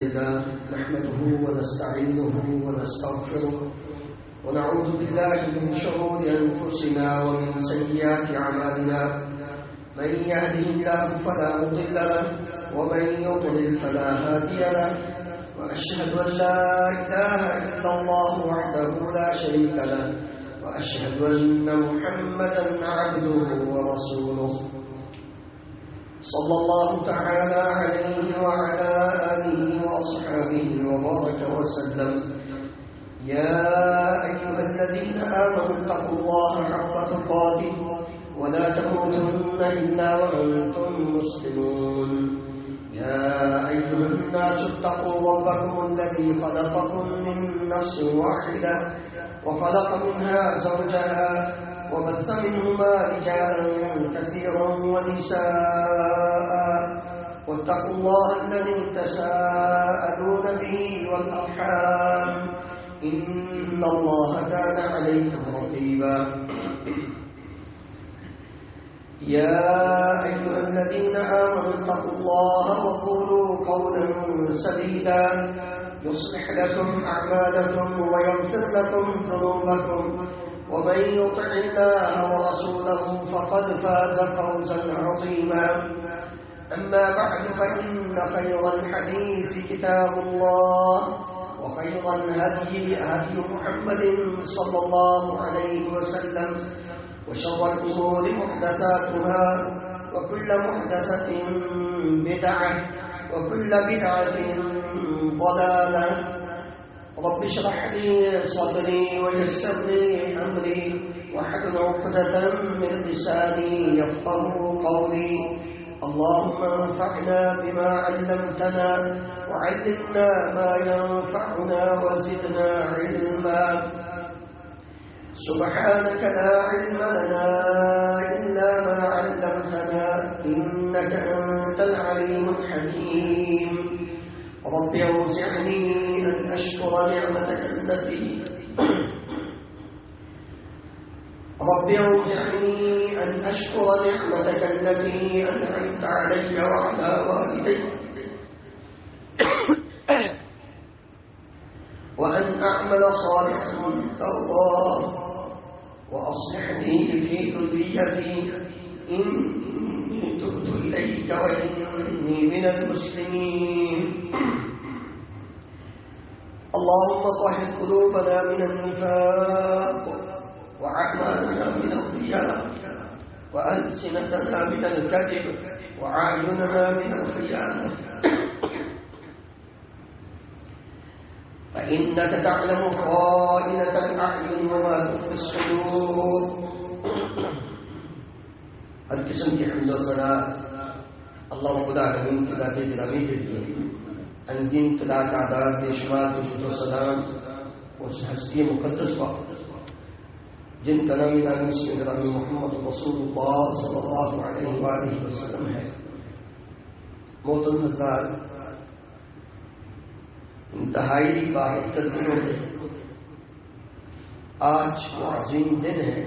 نحمده ونستعينه ونستغفره ونعوذ بالله من شرور أنفسنا ومن سيئات أعمالنا من يهده الله فلا مضل له ومن يضلل فلا هادي له وأشهد أن لا إله إلا الله وحده لا شريك له وأشهد أن محمدا عبده ورسوله صلى الله تعالى عليه وعلى آله وأصحابه وبارك وسلم يا أيها الذين آمنوا اتقوا الله حق تقاته ولا تموتن إلا وأنتم مسلمون يا أيها الناس اتقوا ربكم الذي خلقكم من نفس واحدة وخلق منها زوجها وبث منهما رجالا كثيرا ونساء واتقوا الله الذي تساءلون به والأرحام إن الله كان عليكم رقيبا يا أيها الذين آمنوا اتقوا الله وقولوا قولا سديدا يصلح لكم أعمالكم ويغفر لكم ذنوبكم ومن يطع الله ورسوله فقد فاز فوزا عظيما أما بعد فإن خير الحديث كتاب الله وخير الهدي هدي محمد صلى الله عليه وسلم وشر الأمور محدثاتها وكل محدثة بدعة وكل بدعة ضلالة رب اشرح لي صدري ويسر لي أمري واحلل عقدة من لساني يفقهوا قولي اللهم انفعنا بما علمتنا وعلمنا ما ينفعنا وزدنا علما سبحانك لا علم لنا إلا ما علمتنا إنك أنت العليم الحكيم رب أوزعني أن أشكر نعمتك التي أنعمت علي وعلى والدي وأن أعمل صالحا ترضاه وأصلح لي في ذريتي إني تبت إليك وإني من المسلمين اللهم طهر قلوبنا من النفاق وأعمالنا من الرياء وألسنتنا من الكذب وأعيننا من الخيانة فإنك تعلم خائنة الأعين وما تخفي الصدور ہر قسم کی حمد و ثنا اللہ رب العالمین کی ذات گرامی کے لیے انگن طلا تعداد بے شمار درود و سلام اس ہستی مقدس پر جن کا نام نامی سے گرامی محمد رسول اللہ صلی اللہ علیہ وآلہ وسلم ہے. محترم حضرات، انتہائی بابرکت دنوں میں آج وہ عظیم دن ہے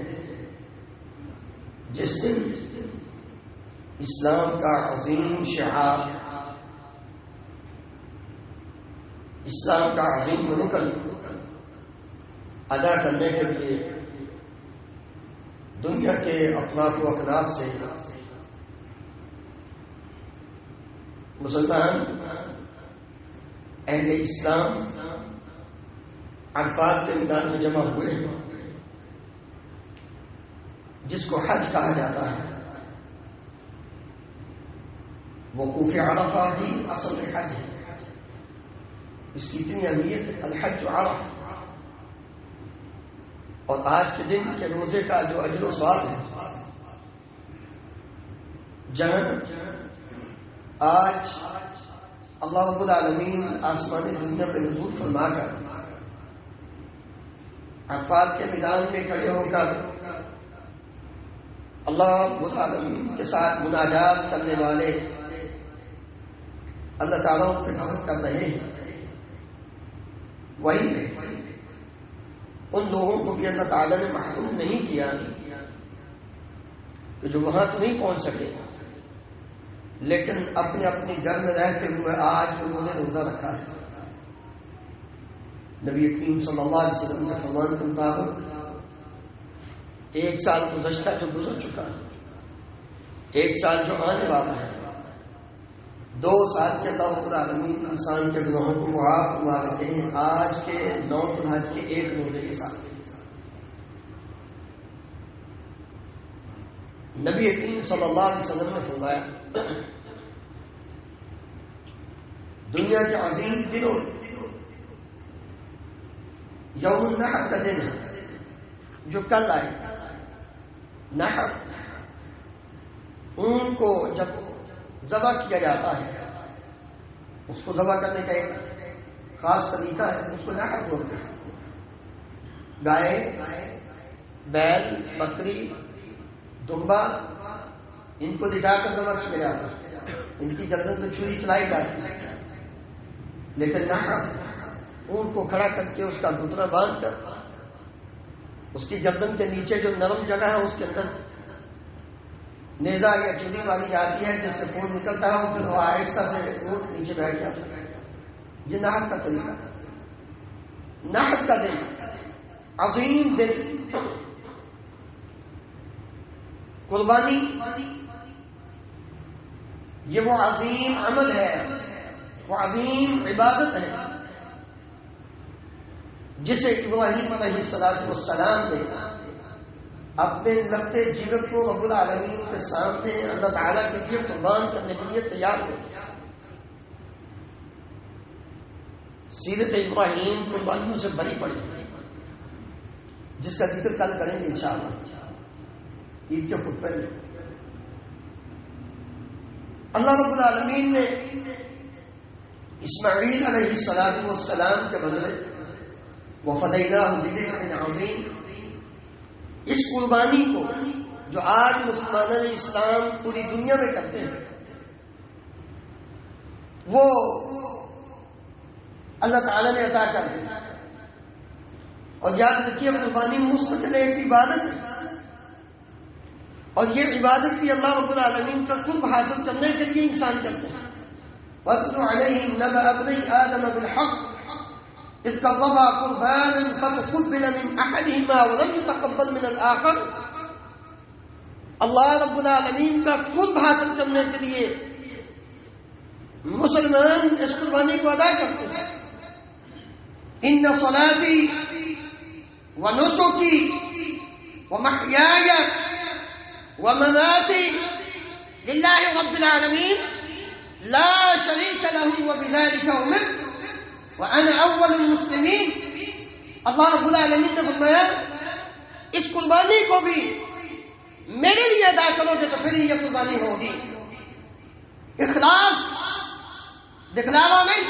جس دن اسلام کا عظیم شعار، اسلام کا عظیم رکن ادا کرنے کے لیے دنیا کے اطراف و اکناف سے مسلمان اہل اسلام عرفات کے میدان میں جمع ہوئے ہیں، جس کو حج کہا جاتا ہے. وقوف عرفہ بھی اصل حج ہے، اس کی اتنی اہمیت الحج عرفہ. اور آج کے دن کے روزے کا جو اجر و ثواب ہے، جہاں آج اللہ رب العالمین آسمانی دنیا پہ نزول فرما کر عرفات کے میدان میں کھڑے ہو کر اللہ رب العالمین کے ساتھ مناجات کرنے والے اللہ تعالیٰ پہ فخر کر رہے ہیں، وہی میں ان لوگوں کو بھی اللہ تعالیٰ نے محروم نہیں کیا کہ جو وہاں تو نہیں پہنچ سکے لیکن اپنے اپنے گھر میں رہتے ہوئے آج انہوں نے روزہ رکھا ہے۔ نبی کریم صلی اللہ علیہ وسلم کے فرمان کے مطابق 1 سال گزشتہ جو گزر چکا ہے، 1 سال جو آنے والا ہے، 2 سال کے اللہ رب العالمین انسان کے گناہوں کو معاف فرما دیتے ہیں آج کے 9 ذی الحج کے 1 روزے کے ساتھ۔ نبی کریم صلی اللہ علیہ وسلم نے فرمایا دنیا کے عظیم دنوں یوم النحر کا دن ہے جو کل آئے۔ نحر اون کو جب ذبح کیا جاتا ہے، اس کو ذبح کرنے کا ایک خاص طریقہ ہے، اس کو نحر بولتے ہیں۔ گائے، بیل، بکری، دمبا، ان کو لٹا کر ذبح کیا جاتا ہے، ان کی گردن میں چھری چلائی جاتی ہے۔ لیکن نحر اون کو کھڑا کر کے اس کا گھٹنا باندھ کر اس کی گردن کے نیچے جو نرم جگہ ہے اس کے اندر نیزہ یا چوری والی جاتی ہے جس سے خون نکلتا ہے، اور پھر وہ آہستہ سے اونٹ نیچے بیٹھ جاتا ہے۔ یہ نحر کا طریقہ، نحر کا دن، عظیم دن، قربانی یہ وہ عظیم عمل ہے، وہ عظیم عبادت ہے جسے ابراہیم علیہ السلام نے اپنے لگتے جگر کو رب العالمین کے سامنے اللہ تعالیٰ کے لیے قربان کرنے کے لیے تیار ہو گیا۔ سیرت ابراہیم قربانیوں سے بری پڑی جس کا ذکر کل کریں گے انشاءاللہ عید کے خطبے میں۔ اللہ رب العالمین نے اسماعیل علیہ السلام کے بدلے وَفَدَيْنَاهُ بِذِبْحٍ عَظِيمٍ، اس قربانی کو جو آج مسلمانان اسلام پوری دنیا میں کرتے ہیں، وہ اللہ تعالیٰ نے عطا کر دی۔ اور یاد رکھیے قربانی مستقل ایک عبادت ہے، اور یہ عبادت بھی اللہ رب العالمین کا قرب حاصل کرنے کے لیے انسان کرتے ہیں۔ وَاتْلُ عَلَيْهِمْ نَبَأَ ابْنَيْ آدَمَ بِالْحَقِّ إِذْ قَرَّبَا قُرْبَانًا فَتُقُبِّلَ مِنْ أَحَدِهِمَا وَلَمْ يُتَقَبَّلْ مِنَ الْآخَرِ۔ اللہ رب العالمین کا قرب حاصل کرنے کے لیے مسلمان اس قربانی کو ادا کرتے ہیں۔ إِنَّ صَلَاتِي وَنُسُكِي وَمَحْيَايَ وَمَمَاتِي لِلَّهِ رَبِّ الْعَالَمِينَ لَا شَرِيكَ لَهُ وَبِذَلِكَ أُمِرْتُ وَأَنَا أَوَّلُ الْمُسْلِمِينَ۔ اللہ رب العالمین نے فرمایا اس قربانی کو بھی میرے لیے ادا کرو گے تو پھر یہ قربانی ہوگی۔ اخلاص، دکھلاوا نہیں،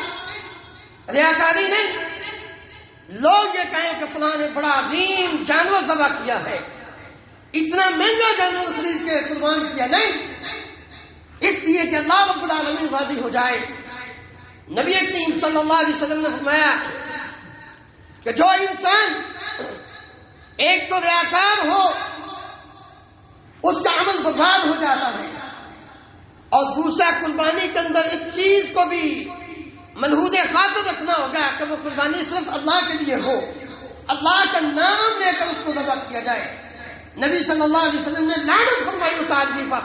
ریاکاری نہیں، لوگ یہ کہیں کہ فلاں نے بڑا عظیم جانور ذبح کیا ہے، اتنا مہنگا جانور خرید کے قربان کیا، نہیں، اس لیے کہ اللہ رب العالمین راضی ہو جائے۔ نبی کریم صلی اللہ علیہ وسلم نے فرمایا کہ جو انسان ایک تو ریاکار ہو اس کا عمل برباد ہو جاتا ہے، اور دوسرا قربانی کے اندر اس چیز کو بھی ملحوظ خاطر رکھنا ہوگا کہ وہ قربانی صرف اللہ کے لیے ہو، اللہ کا نام لے کر اس کو ذبح کیا جائے۔ نبی صلی اللہ علیہ وسلم نے لعنت فرمائی اس آدمی پر،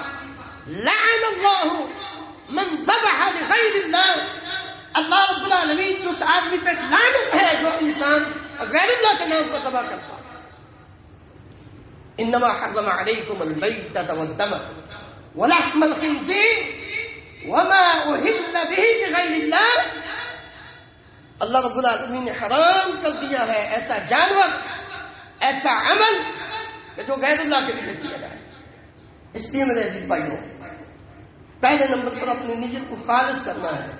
لعن اللہ من ذبح لغیر اللہ، اللہ رب العالمین کی اس آدمی پہ لعنت ہے جو انسان غیر اللہ کے نام کو ذبح کرتا۔ انما حرم علیکم المیتۃ والدم ولحم الخنزیر وما اہل به لغیر اللہ، اللہ رب العالمین نے حرام کر دیا ہے ایسا جانور، ایسا عمل کہ جو غیر اللہ کے لیے کیا جائے۔ اس لیے میرے عزیز بھائیوں، پہلے نمبر پر اپنی نیت کو خالص کرنا ہے،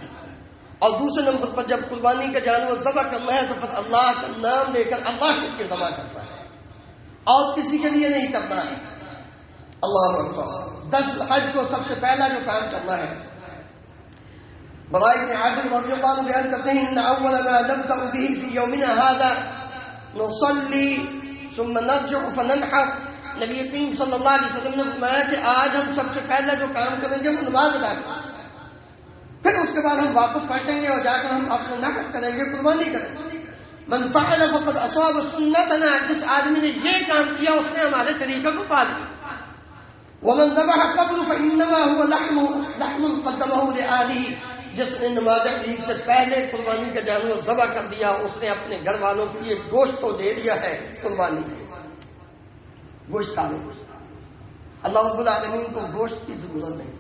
اور دوسرے نمبر پر جب قربانی کا جانور ذبح کرنا ہے تو پھر اللہ کا نام لے کر اللہ کے لیے ذبح کرنا ہے اور کسی کے لیے نہیں کرنا ہے۔ اللہ اکبر۔ 10 الحج کو سب سے پہلا جو کام کرنا ہے، براء بن عازب رضی اللہ عنہ بیان کرتے ہیں ان اول ما نبدأ به في يومنا هذا نصلي ثم نرجع فننحر نبی کریم صلی اللہ علیہ وسلم نے فرمایا کہ آج ہم سب سے پہلے جو کام کریں گے وہ نماز ادا کریں گے، پھر اس کے بعد ہم واپس پلٹیں گے اور جا کر ہم اپنا نحر کریں گے، قربانی کریں گے۔ من فعل فقد اصاب سنتنا، جس آدمی نے یہ کام کیا اس نے ہمارے طریقے کو پا لیا۔ ومن ذبح قبل فانما هو لحم قدمه لآله، جس نے نماز عید سے پہلے قربانی کا جانور ذبح کر دیا اس نے اپنے گھر والوں کے لیے گوشت کو دے دیا ہے، قربانی گوشت کھانے۔ اللہ رب العالمین کو گوشت کی ضرورت نہیں۔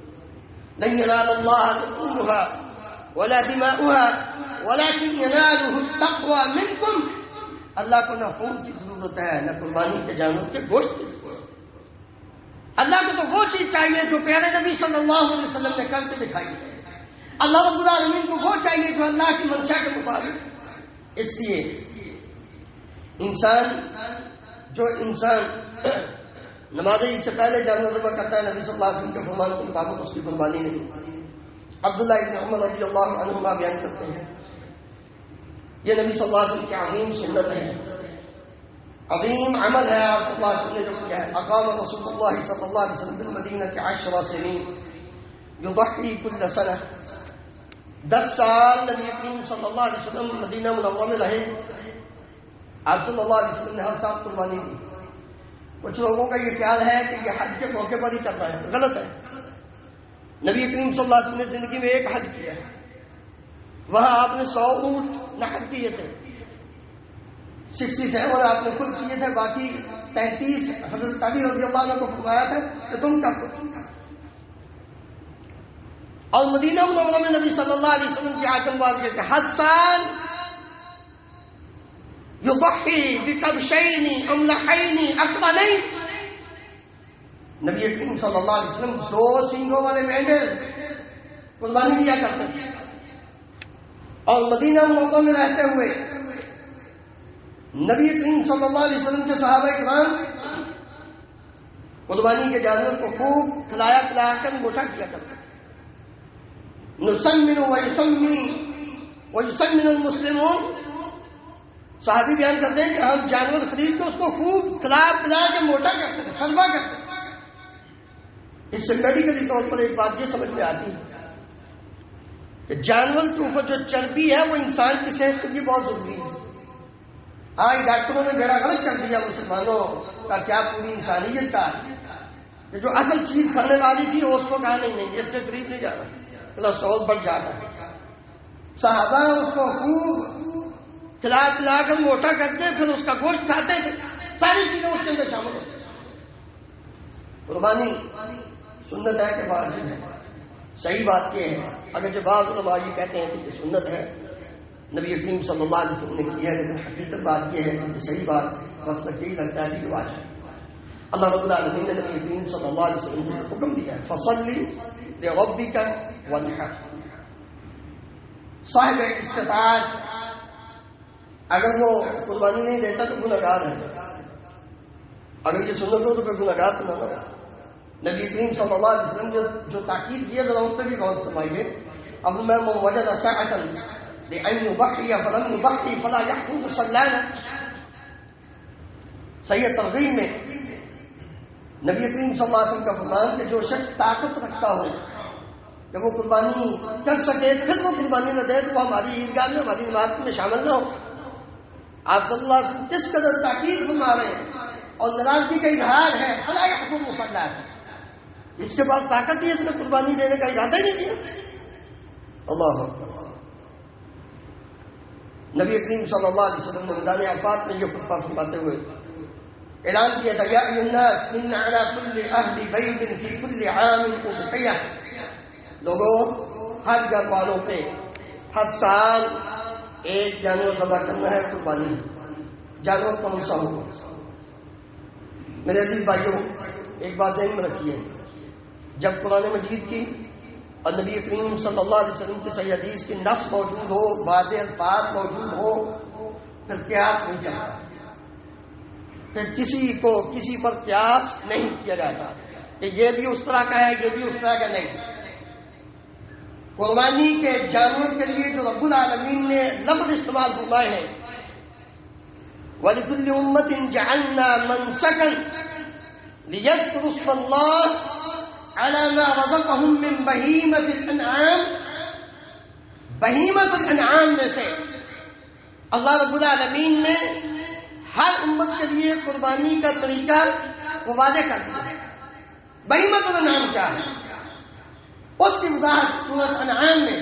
لن ينال الله لحومها ولا دماؤها ولكن يناله التقوى منكم، اللہ کو نہ خون کی ضرورت ہے نہ قربانی کے جانور کے گوشت کی ضرورت۔ اللہ کو تو وہ چیز چاہیے جو پیارے نبی صلی اللہ علیہ وسلم نے کر کے دکھائی ہے۔ اللہ رب العالمین کو وہ چاہیے جو اللہ کی منشا کے مطابق۔ اس لیے انسان نماز عید سے پہلے جانور ذبح کرتا ہے، نبی صلی اللہ علیہ وسلم کے فرمان کے مطابق اس کی قربانی نہیں۔ عبداللہ ابن عمر رضی اللہ عنہما بیان کرتے ہیں یہ نبی صلی اللہ علیہ وسلم کی عظیم سنت ہے، عظیم عمل ہے۔ آپ صلی اللہ علیہ وسلم نے جو کیا ہے، اقام رسول اللہ صلی اللہ علیہ وسلم بالمدینہ 10 سنین یضحی کل سنہ، 10 سال نبی کریم صلی اللہ علیہ وسلم مدینہ منورہ میں رہے، آپ صلی اللہ علیہ وسلم نے ہر سال قربانی دی۔ کچھ لوگوں کا یہ خیال ہے کہ یہ حج کے موقع پر ہی کرنا ہے، غلط ہے۔ نبی کریم صلی اللہ علیہ وسلم نے زندگی میں ایک حج کیا ہے، وہاں آپ نے 100 اونٹ نحر کیے تھے، 67 آپ نے خود کیے تھے، باقی 33 حضرت علی رضی اللہ عنہ کو فرمایا تھا کہ تم کر دو۔ اور مدینہ منورہ میں نبی صلی اللہ علیہ وسلم کی آیت مبارکہ کہ ہر سال یضحی بکبشین املحین اقرنین، نبی کریم صلی اللہ علیہ وسلم 2 سینگوں والے مینڈے قربانی دیا کرتے تھے، اور مدینہ منورہ میں رہتے ہوئے نبی کریم صلی اللہ علیہ وسلم کے صحابہ کرام قربانی کے جانور کو خوب کھلایا پلایا کر موٹا کیا کرتے تھے۔ نسمن ویسمن المسلمون، صحابی بیان کرتے ہیں کہ ہم جانور خرید کے اس کو خوب کھلا پلا کے موٹا کرتے تھے، خلبہ کرتے تھے۔ اس سے میڈیکلی طور پر ایک بات یہ سمجھ میں آتی ہے کہ جانور کے اوپر جو چربی ہے وہ انسان کی صحت کے لیے بہت ضروری ہے۔ آج ڈاکٹروں نے بیڑا غلط کر دیا مسلمانوں کا، کیا پوری انسانیت کا کہ جو اصل چیز کھانے والی تھی اس کو کہا نہیں اس کے قریب نہیں جانا، کولیسٹرول بڑھ جاتا ہے۔ صحابہ اس کو خوب کھلا پلا کر موٹا کرتے، پھر اس کا گوشت کھاتے تھے، ساری چیزیں اس کے اندر شامل ہوتی ہیں۔ قربانی سنت ہے کہ واجب ہے؟ صحیح بات یہ ہے، اگرچہ بعض علماء یہ کہتے ہیں کہ یہ سنت ہے، نبی کریم صلی اللہ علیہ وسلم نے کی ہے، لیکن حقیقت بات یہ ہے کہ صحیح بات مطلب یہی لگتا ہے کہ واجب ہے۔ اللہ رب العالمین نے نبی کریم صلی اللہ علیہ وسلم کو حکم دیا ہے فصلی لربک وانحر۔ صاحب استطاعت اگر وہ قربانی نہیں دیتا تو گنہگار ہے، اگر یہ سنت ہو تو پھر گنہگار تو نہ ہو۔ نبی کریم صلی اللہ علیہ وسلم جو تاکید کی ہے ذرا اس پہ بھی غور فرمائیے۔ اب میں وجد ساعۃ لأن يضحي فلم يضحي فلا يحكم صلانا، صحیح ترغیب میں نبی کریم صلی اللہ علیہ وسلم کا فرمان کہ جو شخص طاقت رکھتا ہو کہ وہ قربانی کر سکے پھر وہ قربانی نہ دے تو وہ ہماری عیدگاہ میں ہماری نماز میں شامل نہ ہو۔ آپ صلی اللہ علیہ وسلم کس قدر تاکید فرما رہے ہیں اور ناراضگی کا اظہار ہے، فلا يحكم صلانا، اس کے بعد طاقت ہی اس نے قربانی دینے کا ارادہ ہی نہیں کیا۔ اللہ اکبر۔ نبی کریم صلی اللہ علیہ وسلم نے میدان عرفات میں یہ خطبہ فرماتے ہوئے اعلان کیا تھا، یا ایھا الناس ان علی کل اہل بیت فی کل عام اضحیہ، لوگوں ہر گھر والوں پہ ہر سال ایک جانور ذبح کرنا ہے، قربانی جانور کون سا ہو۔ میرے عزیز بھائیوں، ایک بات ذہن میں رکھیے، جب قرآن مجید کی اور نبی کریم صلی اللہ علیہ وسلم کی صحیح حدیث کی نص موجود ہو، واضح الفاظ موجود ہو، پھر قیاس نہیں چلتا، پھر کسی کو کسی پر قیاس نہیں کیا جاتا کہ یہ بھی اس طرح کا ہے یہ بھی اس طرح کا نہیں۔ قربانی کے جانور کے لیے جو رب العالمین نے لفظ استعمال فرمائے ہیں، وَلِكُلِّ أُمَّةٍ جَعَلْنَا مَنْسَكًا لِيَذْكُرُوا اسْمَ اللَّهِ عَلَى مَا رَزَقَهُم مِّن بَهِيمَةِ الْأَنْعَامِ. بہیمۃ الانعام میں سے اللہ رب العالمین نے ہر امت کے لیے قربانی کا طریقہ وہ واضح کر دیا. بہیمۃ الانعام کیا ہے؟ اس کی وضاحت سورۃ انعام میں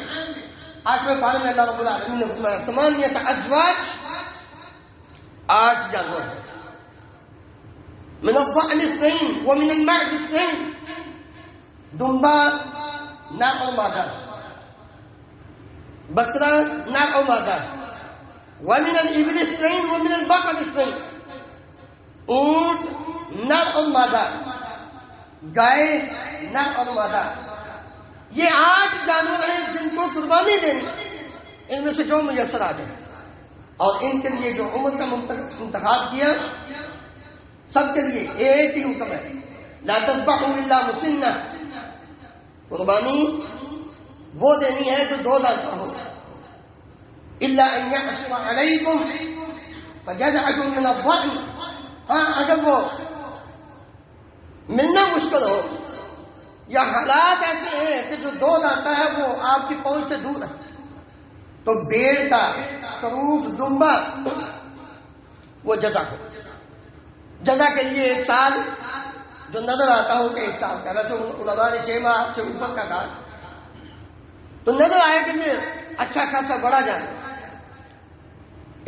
8ویں پارے میں اللہ رب العالمین نے فرمایا ثمانیۃ ازواج، 8 جانور، من الضأن اثنين ومن المعز اثنين، دمبا نر اور مادہ، بکرا نر اور مادہ، ومن الابل اثنين ومن البقر اثنين، اونٹ نر اور مادہ، گائے نر اور مادہ. یہ 8 جانور ہیں جن کو قربانی دینی، ان میں سے جو میسر آ جائے. اور ان کے لیے جو عمر کا انتخاب کیا، سب کے لیے ایک ہی حکم ہے، لا تذبحوا الا مسنہ. قربانی وہ دینی ہے جو 2 دانت ہو. الا ان يعصر عليكم فجزعة من الضأن. ہاں اگر وہ ملنا مشکل ہو یا حالات ایسے ہیں کہ جو 2 دانتا ہے وہ آپ کی پہنچ سے دور ہے، تو بھیڑ کا، خروف، دمبا وہ جزا ہو. جزا کے لیے 1 سال جو نظر آتا ہو کہ 1 سال کا، ویسے علماء نے 6 ماہ سے اوپر کا کہا، تو نظر آئے کہ یہ اچھا خاصا بڑا جانور.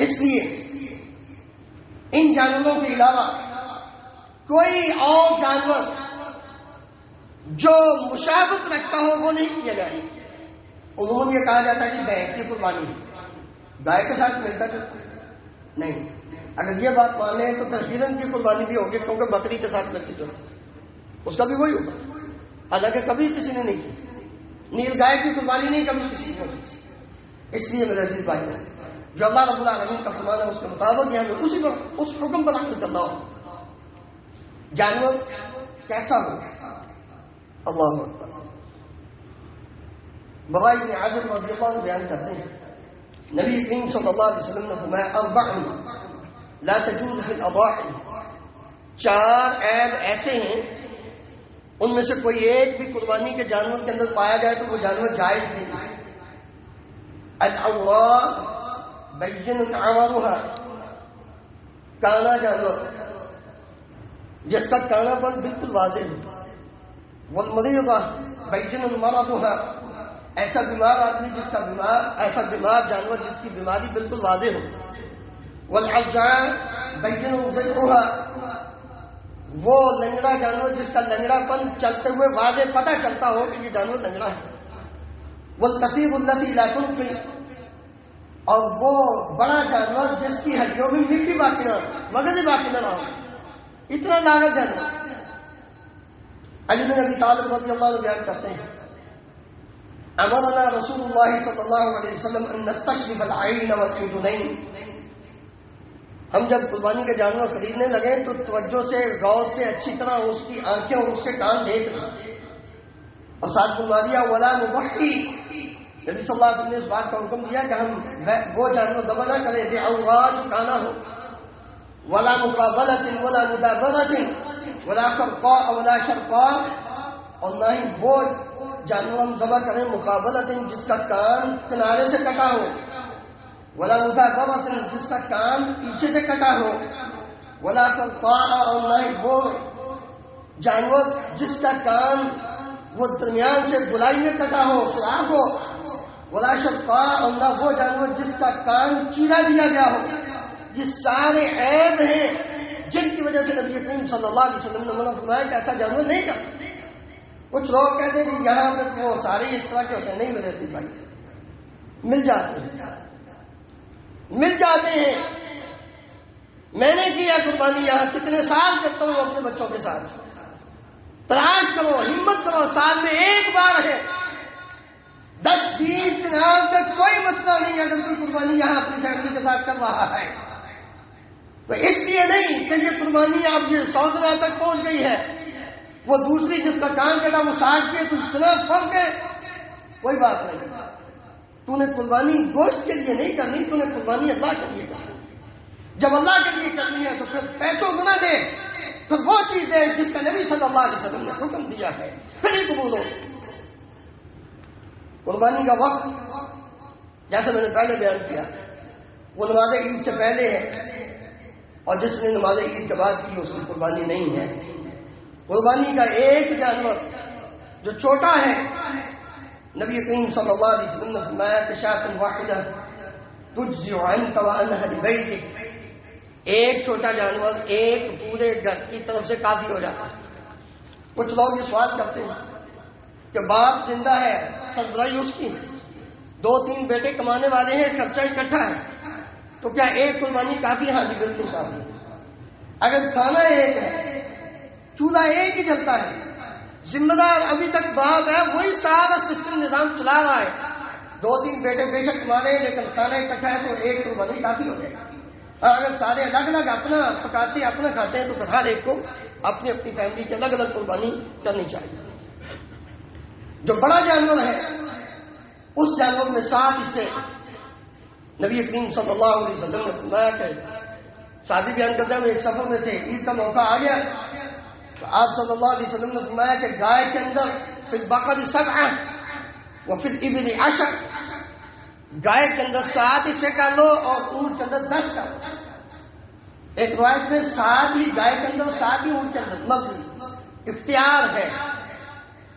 اس لیے ان جانوروں کے علاوہ کوئی اور جانور جو مشابہت رکھتا ہو وہ نہیں کیا جائے. عموماً یہ کہا جاتا ہے کہ بھینس کی قربانی گائے کے ساتھ ملتا جلتا نہیں. اگر یہ بات مانے تو ہرن کی قربانی بھی ہوگی، کیونکہ بکری کے ساتھ ملتی جلتی، اس کا بھی وہی ہوگا. حالانکہ کبھی کسی نے نہیں کی. نیل گائے کی قربانی نہیں کبھی کسی نے کی. اس لیے میرے عزیز بھائی جو اللہ رب العالمین کا فرمان ہے اس کے مطابق یہ ہمیں اسی پر، اس حکم پر عمل کرنا ہو. جانور کیسا ہو؟ اللہ اکبر. براء بن عازب رضی اللہ عنہ بیان کرتے ہیں نبی کریم صلی اللہ علیہ وسلم نے فرمایا 4 لا تجوز فی الاضاحی. 4 عیب ایسے ہیں ان میں سے کوئی ایک بھی قربانی کے جانور کے اندر پایا جائے تو وہ جانور جائز نہیں. العوراء بین عورها، کانا جانور جس کا کانا پن بالکل واضح ہو. والمریضہ بین مرضها، ایسا بیمار آدمی جس کا ایسا بیمار جانور جس کی بیماری بالکل واضح ہو. والعجاء بین ضلعها، وہ لنگڑا جانور جس کا لنگڑا پن چلتے ہوئے واضح پتہ چلتا ہو کہ یہ جانور لنگڑا ہے. والقصير الذي لا تنقي، اور وہ بڑا جانور جس کی ہڈیوں میں مٹی باقی نہ ہو، مغز باقی نہ ہو، اتنا لاغر جانور. علی بن ابی طالب رضی اللہ عنہ بیان کرتے ہیں امرنا رسول اللہ صلی اللہ علیہ وسلم ان نستشرف العین والاذنین. ہم جب قربانی کے جانور خریدنے لگے تو توجہ سے، غور سے، اچھی طرح اس کی آنکھیں اور اس کے کان دیکھ لیں. اور ساتھ فرما دیا ولا نضحی، نبی صلی اللہ علیہ وسلم نے اس بات کا حکم دیا کہ ہم وہ جانور ذبح نہ کریں بعوراء جو کانا ہو، ولا مقابلۃ ولا مدابرۃ ولا خرقاء ولا شرقاء، اور نہ ہی وہ جانور ہم ذبح کریں مقابلۃ جس کا کان کنارے سے کٹا ہو، ولا مدابرۃ جس کا کان پیچھے سے کٹا ہو، ولا خرقاء، اور نہ ہی وہ جانور جس کا کان وہ درمیان سے گلائی میں کٹا ہو، سوراخ ہو، ولا شرقاء، اور نہ وہ جانور جس کا کان چیرا دیا گیا ہو. یہ سارے عیب ہیں جن کی وجہ سے نبی کریم صلی اللہ علیہ وسلم نے منع فرمایا کہ ایسا جانور نہیں کرنا. کچھ لوگ کہتے ہیں کہ یہاں پہ وہ سارے اس طرح کے ہوتے ہیں. نہیں ملے تھے بھائی، مل جاتے ہیں. میں نے کیا قربانی یہاں کتنے سال کرتا ہوں اپنے بچوں کے ساتھ. تلاش کرو، ہمت کرو، سال میں 1 بار ہے، 10-20 دن تک کوئی مسئلہ نہیں اگر کوئی قربانی یہاں اپنی فیملی کے ساتھ کر رہا ہے. تو اس لیے نہیں کہ یہ قربانی آپ یہ 100 دن تک پہنچ گئی ہے، وہ دوسری جس کا کان کٹا وہ 60 کے، تو اتنا فرق ہے. کوئی بات نہیں. تو نے قربانی گوشت کے لیے نہیں کرنی، تو نے قربانی اللہ کے لیے کرنی. جب اللہ کے لیے کرنی ہے تو پھر پیسوں گنا دے، پھر وہ چیز دیں جس کا نبی صلی اللہ علیہ وسلم نے حکم دیا ہے، پھر ہی قبول ہو۔ قربانی کا وقت جیسے میں نے پہلے بیان کیا وہ نماز عید سے پہلے ہے، اور جس نے نماز عید کے بعد کی اس کی قربانی نہیں ہے۔ قربانی کا ایک جانور جو چھوٹا ہے، نبی کریم صلی اللہ علیہ وسلم نے فرمایا کہ شاۃ واحدہ تجزی عنک وعن اہل بیتک، ایک چھوٹا جانور ایک پورے گھر کی طرف سے کافی ہو جاتا ہے۔ کچھ لوگ یہ سوال کرتے ہیں کہ باپ زندہ ہے، سربراہی اس کی، 2-3 بیٹے کمانے والے ہیں، خرچہ اکٹھا ہے، تو کیا ایک قربانی کافی؟ ہاں جی بالکل کافی۔ اگر کھانا ایک ہے، چولہا ایک ہی جلتا ہے، ذمہ دار ابھی تک باپ ہے، وہی سارا سسٹم نظام چلا رہا ہے، 2-3 بیٹے بے شک کما رہے ہیں لیکن کھانا اکٹھا ہے، تو ایک قربانی کافی ہو جائے گا۔ اور اگر سارے الگ الگ اپنا پکاتے اپنا کھاتے ہیں تو ہر ایک کو اپنی اپنی فیملی کی الگ الگ قربانی کرنی چاہیے۔ جو بڑا جانور ہے اس جانور میں 7 حصے نبی کریم صلی اللہ علیہ وسلم نے فرمایا کہ صحابی بیان کرتے ہیں، ایک سفر میں تھے، عید کا موقع آ گیا تو آپ صلی اللہ علیہ وسلم نے فرمایا کہ گائے کے اندر فی البقر 7 وفی الابل 10، گائے کے اندر 7 حصے کر لو اور اونٹ کے اندر 10 کر لو۔ ایک روایت میں 7 ہی گائے کے اندر 7 ہی اونٹ کے اندر، مزید اختیار ہے،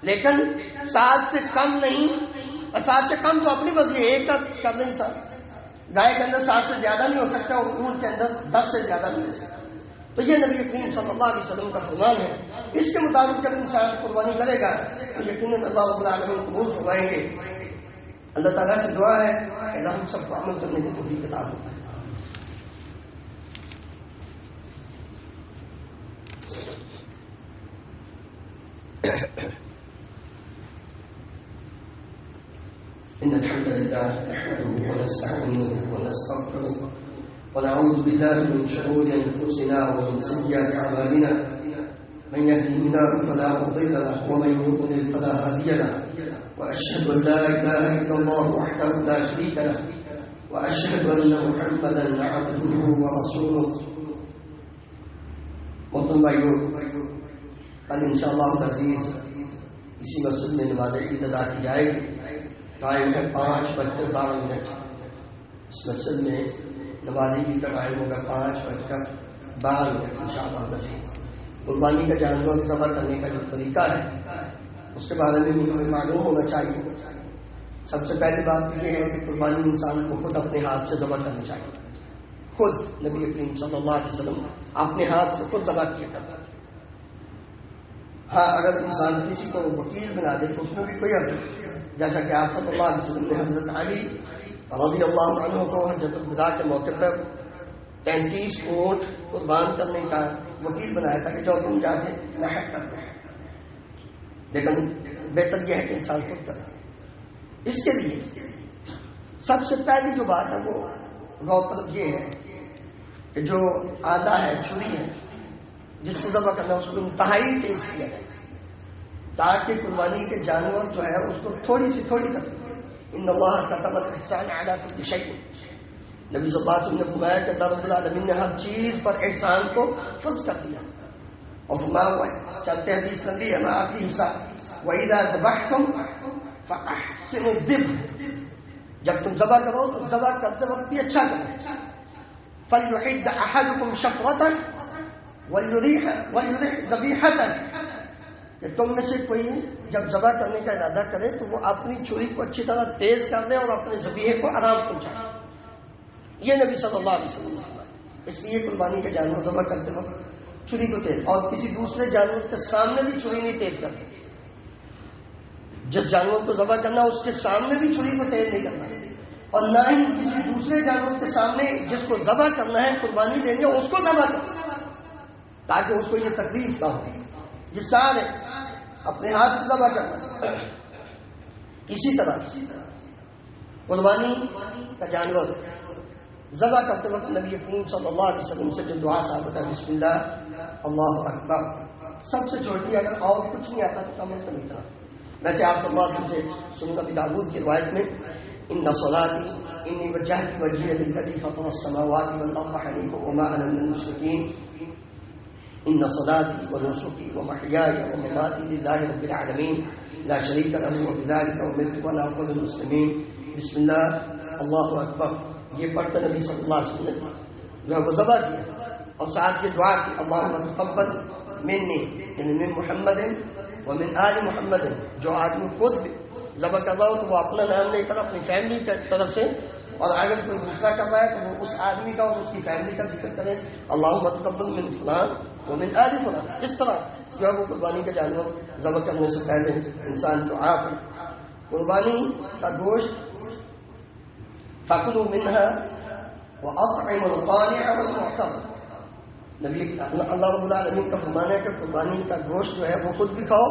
لیکن 7 سے کم نہیں، اور 7 سے کم تو اپنی مرضی ہے، ایک کا کر دیں انسان۔ گائے کے اندر 7 سے زیادہ نہیں ہو سکتا اور اونٹ کے اندر 10 سے زیادہ نہیں ہو سکتا۔ تو یہ نبی کریم صلی اللہ علیہ وسلم کا فرمان ہے، اس کے مطابق جب انسان قربانی کرے گا تو یقیناً اللہ رب العالمین قبول فرمائیں گے۔ اللہ تعالیٰ سے دعا ہے کہ اللہ ہم سب کو عمل کرنے کی توفیق عطا فرمائے۔ إن الحمد لله نحمده ونستعينه ونستغفره ونعوذ بالله من شرور أنفسنا ومن سيئات أعمالنا، من يهده الله فلا مضل له ومن يضلل فلا هادي له، وأشهد أن لا إله إلا الله وحده لا شريك له، وأشهد أن محمدا عبده ورسوله۔ محترم بھائیو، کل انشاءاللہ العزیز اسی مسجد میں نماز عید ادا کی جائے گی۔ ٹائم ہے 5:12۔ اس مسجد میں نماز عید کا ٹائم ہوگا 5:12 انشاءاللہ العزیز۔ قربانی کا جانور ذبح کرنے کا جو طریقہ ہے اس کے بارے میں مجھے معلوم ہونا چاہیے۔ سب سے پہلی بات یہ ہے کہ قربانی انسان کو خود اپنے ہاتھ سے ذبح کرنی چاہیے۔ خود نبی کریم صلی اللہ علیہ وسلم اپنے ہاتھ سے خود ذبح کیا کرتا ہے۔ ہاں اگر انسان کسی کو وکیل بنا دے تو اس میں بھی کوئی حرج نہیں، جیسا کہ آپ صلی اللہ علیہ وسلم نے حضرت علی رضی اللہ عنہ کو حجۃ الوداع کے موقع پر 33 اونٹ قربان کرنے کا وکیل بنایا تھا کہ جو تم جا کے نحق کر دو، لیکن بہتر یہ ہے کہ انسان خود کرے۔ اس کے لیے سب سے پہلی جو بات ہے وہ غور طلب یہ ہے کہ جو آلہ ہے، چھری ہے، جس سے ذبح کرنا اس کو انتہائی تیز کیا جائے تاکہ قربانی کے جانور جو ہے اس کو تھوڑی سی تکلیف۔ ان اللہ کتب الاحسان علی کل شیء، نبی صلی اللہ علیہ وسلم نے فرمایا کہ اللہ رب العالمین نے ہر چیز پر احسان کو فرض کر دیا، اور فرمایا ہوا چلتے حدیث لمبی ہے میں آخری حصہ، وَإِذَا ذَبَحْتُمْ فَأَحْسِنُوا الذِّبْحَ، جب تم ذبح کرو تو ذبح کرتے وقت بھی اچھا کرو۔ فَلْيُحِدَّ أَحَدُكُمْ شَفْرَةً وَلْيُرِحْ ذَبِيحَةً، کہ تم میں سے کوئی جب ذبح کرنے کا ارادہ کرے تو وہ اپنی چھری کو اچھی طرح تیز کر دے اور اپنے ذبیحے کو آرام پہنچائے۔ یہ نبی صلی اللہ علیہ وسلم نے فرمایا۔ اس لیے قربانی کا جانور ذبح کرتے وقت چھری کو تیز، اور کسی دوسرے جانور کے سامنے بھی چھری نہیں تیز کرنی۔ جس جانور کو ذبح کرنا اس کے سامنے بھی چھری کو تیز نہیں کرنا، اور نہ ہی کسی دوسرے جانور کے سامنے جس کو ذبح کرنا ہے قربانی دیں گے اس کو ذبح کرنا، تاکہ اس کو یہ تکلیف نہ ہو۔ یہ سارے اپنے ہاتھ سے ذبح کرنا۔ اسی طرح قربانی کا جانور ذبح کرتے وقت نبی کریم صلی اللہ علیہ وسلم سے جو دعا ثابت ہے، بسم اللہ اللہ اکبر، سب سے چھوٹی، اگر اور کچھ نہیں آتا تو کم از کم اتنا۔ ویسے آپ صلی اللہ علیہ وسلم سے سنن ابی داؤد کی روایت میں ان صلاتی انی وجہت وجہی للذی فطر السماوات والارض حنیفا وما انا من المشرکین، ان صلاتي ونسكي ومحياي ومماتي لله رب العالمين لا شريك له وبذلك امرت وانا اول المسلمين بسم اللہ اللہ اکبر. یہ پڑھ کر نبی صلی اللہ علیہ وسلم نے جو ہے وہ ذبح کیا اور ساتھ یہ دعا کی اللہم تقبل منی یعنی من محمد ومن آل محمد. جو آدمی خود ذبح کر رہا ہو تو وہ اپنا نام لے کر اپنی فیملی کی طرف سے، اور اگر کوئی دوسرا کر رہا ہے تو وہ اس آدمی کا اور اس کی فیملی کا ذکر کرے اللہم تقبل من فلان ومن آل فلان. اس طرح جو ہے وہ قربانی کا جانور ذبح کرنے سے پہلے انسان دعا کرے. قربانی کا گوشت فَكُلُوا مِنْهَا وَأَطْعِمُوا الْقَانِعَ وَالْمُعْتَرَ. نبی اللہ رب العالمین کا فرمان ہے کہ قربانی کا گوشت جو ہے وہ خود بھی کھاؤ،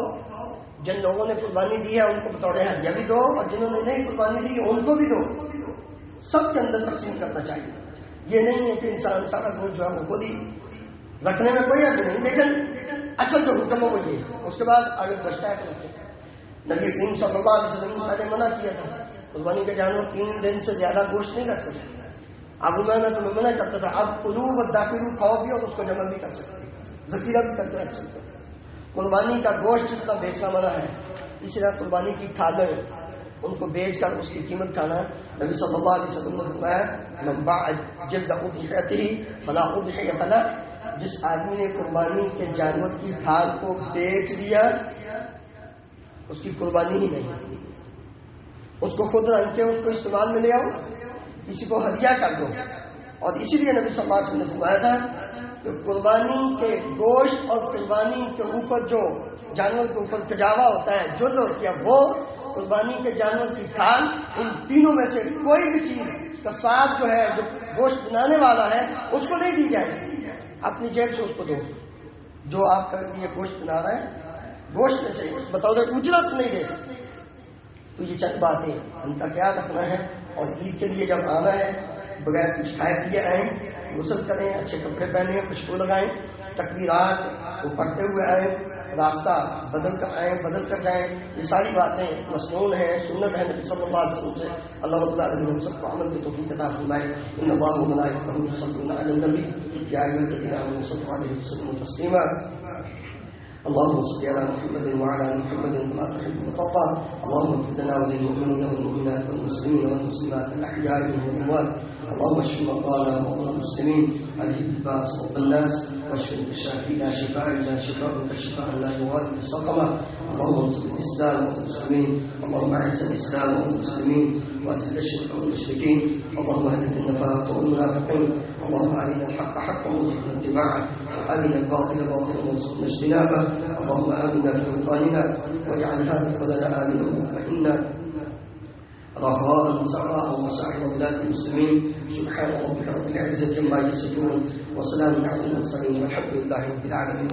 جن لوگوں نے قربانی دی ہے ان کو بطور ہدیہ بھی دو، اور جنہوں نے نہیں قربانی دی ان کو بھی دو. سب کے اندر تقسیم کرنا چاہیے. یہ نہیں ہے کہ انسان سارا گوشت جو ہے وہ خود ہی رکھنے میں کوئی حد نہیں، لیکن اصل جو حکم ہے وہ یہ ہے. اس کے بعد آگے بچتا ہے کہ نبی کریم صلی اللہ علیہ وسلم نے پہلے منع کیا تھا قربانی کا جانور 3 دن سے زیادہ گوشت نہیں رکھ سکتے. اب میں تمہیں منع کرتا تھا، اب قلوب و داخلو کھاؤ بھی اور اس کو جمع بھی کر سکتے، ذخیرہ بھی کر کے رکھ سکتے. قربانی کا گوشت جس طرح بیچنا منع ہے، اسی طرح قربانی کی کھالیں ان کو بیچ کر اس کی قیمت کھانا. نبی صلی اللہ علیہ وسلم نے فرمایا من باع جلد اضحیته فلا اضحیۃ له. جس آدمی نے قربانی کے جانور کی کھال کو بیچ دیا اس کی قربانی ہی نہیں. اس کو خود رنگ کے اس کو استعمال میں لے آؤ، کسی کو ہدیہ کر دو. اور اسی لیے نبی صلی اللہ علیہ وسلم نے فرمایا تھا کہ قربانی کے گوشت اور قربانی کے اوپر جو جانور کے اوپر کجاوا ہوتا ہے، جلد ہوتی ہے، وہ قربانی کے جانور کی کھال، ان تینوں میں سے کوئی بھی چیز کا ساتھ جو ہے جو گوشت بنانے والا ہے اس کو نہیں دی جائے گی. اپنی جیب سے اس کو دو. جو آپ کا لیے گوشت بنا رہا ہے گوشت میں سے بطور اجرت نہیں دے سکتے. تو یہ چند باتیں ان کا خیال رکھنا ہے. اور عید کے لیے جب آنا ہے بغیر کچھ کھائے پیے آئیں، غسل کریں، اچھے کپڑے پہنیں، خوشبو لگائیں، تکبیرات کو پڑھتے ہوئے آئیں، راستہ بدل کر آئیں، بدل کر جائیں. یہ ساری باتیں مسنون ہیں، سنت ہے نبی صلی اللہ علیہ وسلم سے. اللہ رب العالمین ہم سب کو عمل کی توفیق عطا فرمائے. ان اللہ و ملائکتہ یصلون علی النبی یا ایھا الذین آمنوا صلوا علیہ وسلموا تسلیما. اللهم صل على محمد وعلى ال محمد كما تحب وترضى. اللهم اغفر لنا وللمؤمنين والمؤمنات والمسلمين والمسلمات الاحياء منهم والاموات. اللهم اشف مرضانا ومرضى المسلمين، اذهب الباس رب الناس، واشف الشافي لا شفاء الا شفاءك شفاء لا يغادر سقما. اللهم انصر الاسلام والمسلمين، اللهم اعز الاسلام والمسلمين واذل الشرك والمشركين. اللهم اهلك النفاق والمنافقين. اللهم ارنا الحق حقا وارزقنا اتباعه، وارنا الباطل باطلا وارزقنا اجتنابه. اللهم امنا في اوطاننا واجعل هذا البلد امنا مطمئنا رخاء سخاء وسائر بلاد المسلمين. سبحان ربك رب العزة عما يصفون وسلام على المرسلين والحمد لله رب العالمين.